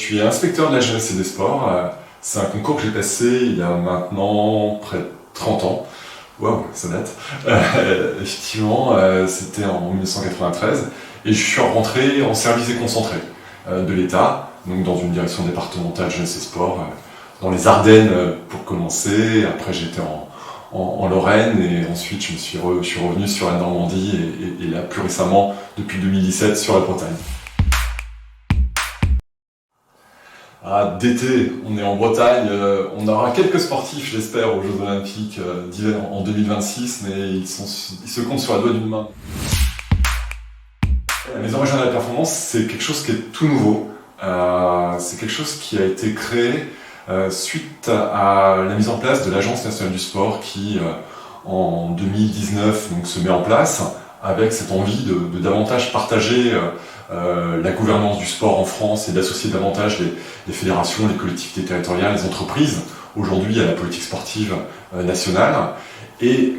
suis inspecteur de la jeunesse et des sports. C'est un concours que j'ai passé il y a maintenant près de 30 ans. Waouh, ça date. Effectivement, c'était en 1993. Et je suis rentré en service déconcentré de l'État, donc dans une direction départementale jeunesse et sport, dans les Ardennes pour commencer. Après, j'étais en Lorraine et ensuite je suis revenu sur la Normandie et là plus récemment, depuis 2017, sur la Bretagne. D'été, on est en Bretagne, on aura quelques sportifs, j'espère, aux Jeux Olympiques d'hiver en 2026, mais ils se comptent sur la doigt d'une main. La Maison Régionale de la Performance, c'est quelque chose qui est tout nouveau. C'est quelque chose qui a été créé suite à la mise en place de l'Agence nationale du sport qui, en 2019, donc, se met en place avec cette envie de davantage partager la gouvernance du sport en France et d'associer davantage les fédérations, les collectivités territoriales, les entreprises, aujourd'hui à la politique sportive nationale. Et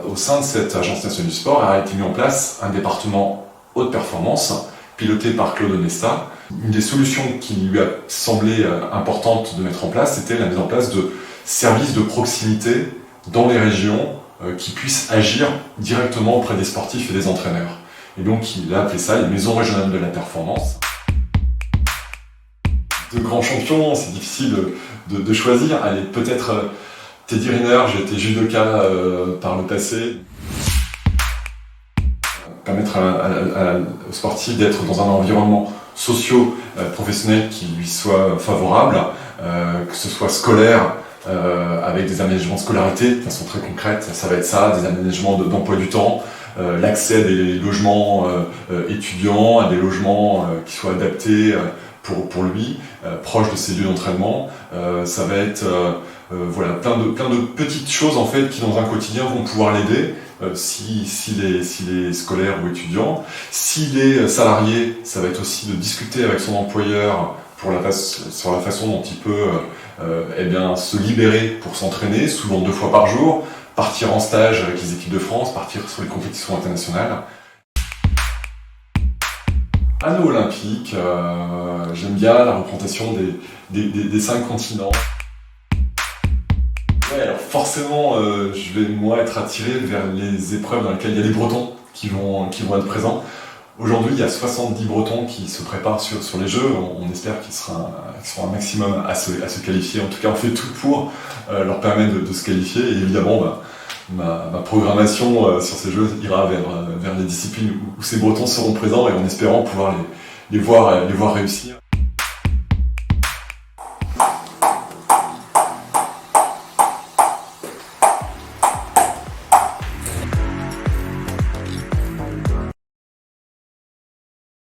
au sein de cette Agence nationale du sport a été mis en place un département haute performance, piloté par Claude Onesta. Une des solutions qui lui a semblé importante de mettre en place, c'était la mise en place de services de proximité dans les régions qui puissent agir directement auprès des sportifs et des entraîneurs. Et donc il a appelé ça les maisons régionales de la performance. De grands champions, c'est difficile de choisir. Allez, peut-être Teddy Riner, j'ai été judoka par le passé. Permettre aux sportifs d'être dans un environnement socio-professionnel qui lui soit favorable, que ce soit scolaire, avec des aménagements de scolarité de façon très concrète, ça va être ça, des aménagements d'emploi du temps, l'accès à des logements étudiants, à des logements qui soient adaptés pour lui, proches de ses lieux d'entraînement. Ça va être voilà, plein de petites choses en fait qui dans un quotidien vont pouvoir l'aider. S'il est scolaire ou étudiant. S'il est salarié, ça va être aussi de discuter avec son employeur sur la façon dont il peut se libérer pour s'entraîner, souvent 2 fois par jour, partir en stage avec les équipes de France, partir sur les compétitions internationales. Anneau olympique, j'aime bien la représentation des 5 continents. Ouais, alors forcément, je vais moi être attiré vers les épreuves dans lesquelles il y a des Bretons qui vont être présents. Aujourd'hui, il y a 70 Bretons qui se préparent sur les Jeux. On espère qu'ils seront un maximum à se qualifier. En tout cas, on fait tout pour leur permettre de se qualifier. Et évidemment, ma programmation sur ces Jeux ira vers les disciplines où ces Bretons seront présents et en espérant pouvoir les voir réussir.